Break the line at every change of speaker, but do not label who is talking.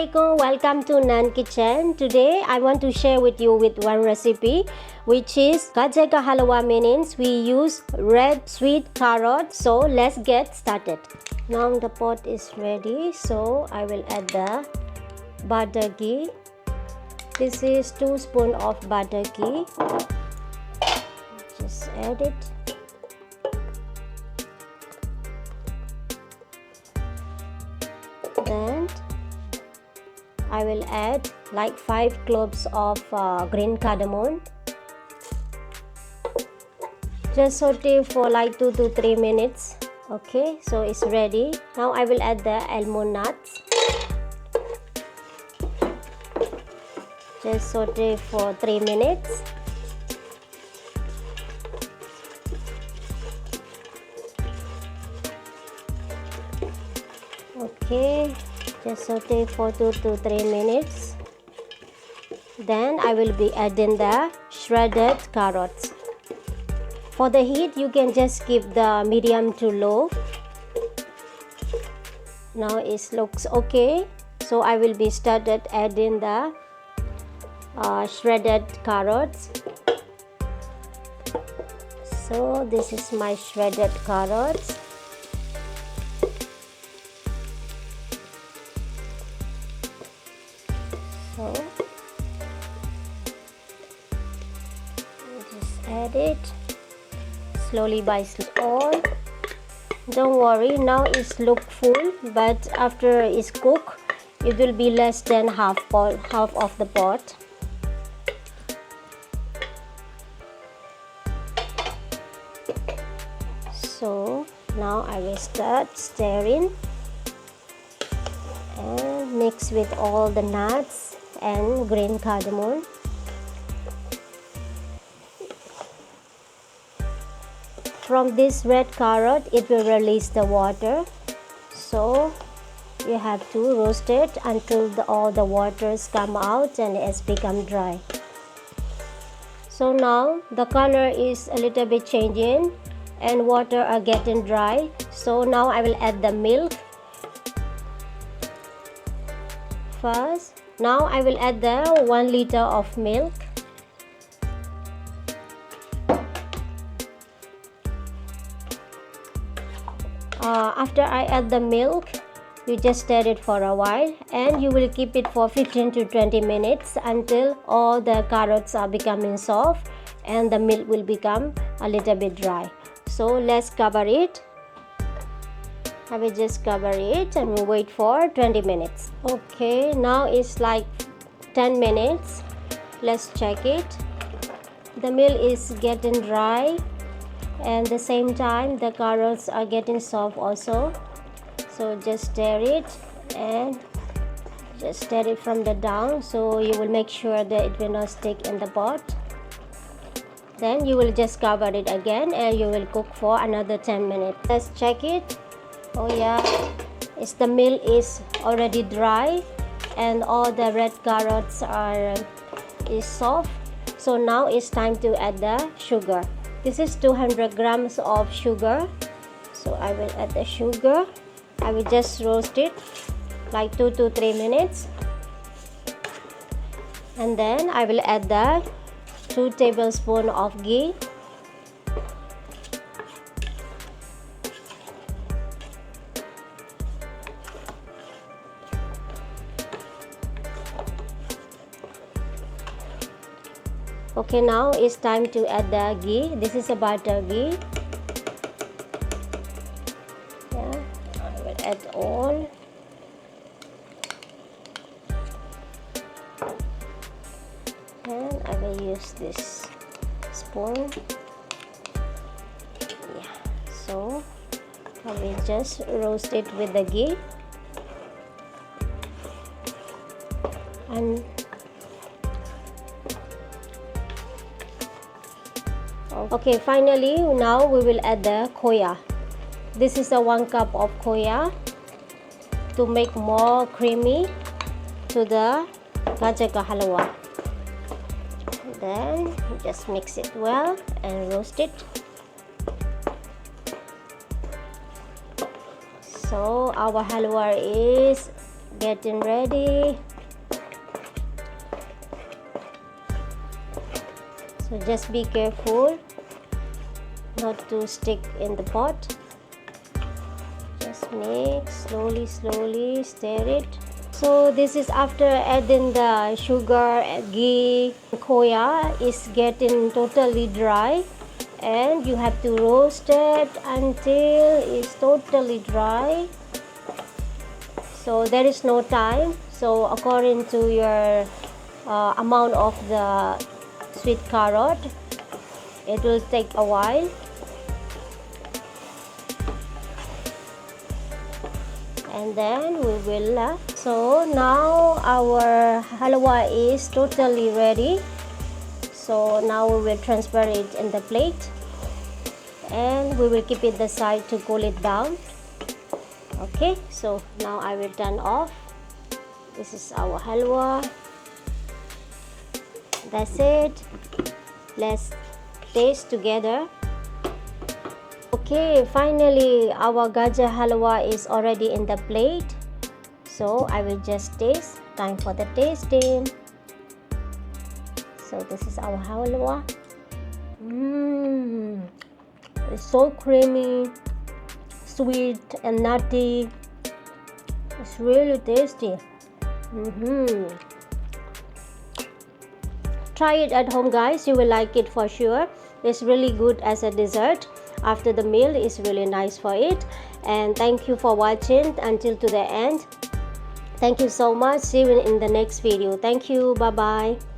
Assalamualaikum, welcome to Nan Kitchen. Today I want to share with you one recipe which is Gajar Ka Halwa, means we use red sweet carrot. So let's get started. Now the pot is ready, so I will add the butter ghee. This is 2 spoons of butter ghee. Just add it. Then I will add like 5 cloves of green cardamom. Just saute for like 2 to 3 minutes. Okay, so it's ready. Now I will add the almond nuts. Just saute for 3 minutes. Okay, just saute for 2 to 3 minutes. Then I will be adding the shredded carrots. For the heat, you can just keep the medium to low. Now it looks okay, so I will be started adding the shredded carrots. So this is my shredded carrots. So just add it slowly by all. Don't worry, now it's look full, but after it's cooked it will be less than half of the pot. So now I will start stirring and mix with all the nuts and green cardamom. From this red carrot, it will release the water, so you have to roast it until all the waters come out and it's become dry. So now the color is a little bit changing and water are getting dry. So now I will add the milk first. Now I will add the 1 liter of milk. After I add the milk, you just stir it for a while and you will keep it for 15 to 20 minutes until all the carrots are becoming soft and the milk will become a little bit dry. So let's cover it. I will just cover it and we'll wait for 20 minutes. Okay, now it's like 10 minutes. Let's check it. The milk is getting dry and at the same time the carrots are getting soft also. So just stir it and just stir it from the down, so you will make sure that it will not stick in the pot. Then you will just cover it again and you will cook for another 10 minutes. Let's check it. Oh yeah, the milk is already dry and all the red carrots is soft. So now it's time to add the sugar. This is 200 grams of sugar. So I will add the sugar. I will just roast it like 2 to 3 minutes. And then I will add the 2 tablespoons of ghee. Okay, now it's time to add the ghee. This is a butter ghee. Yeah, I will add all. And I will use this spoon. Yeah, so I will just roast it with the ghee. And okay, finally now we will add the khoya. This is a 1 cup of khoya to make more creamy to the Gajar Ka Halwa. Then just mix it well and roast it. So our halwa is getting ready. So just be careful not to stick in the pot. Just mix slowly, stir it. So this is after adding the sugar, ghee. Khoya is getting totally dry, and you have to roast it until it's totally dry. So there is no time. So according to your amount of the sweet carrot, it will take a while. And then we will so now our halwa is totally ready. So now we will transfer it in the plate, and we will keep it the side to cool it down. Okay, so now I will turn off. This is our halwa. That's it. Let's taste together. Okay, finally our Gajar Halwa is already in the plate. So I will just taste. Time for the tasting. So this is our halwa. It's so creamy, sweet and nutty. It's really tasty. Try it at home, guys. You will like it for sure. It's really good as a dessert after the meal. Is really nice for it. And thank you for watching until to the end. Thank you so much. See you in the next video. Thank you. Bye bye.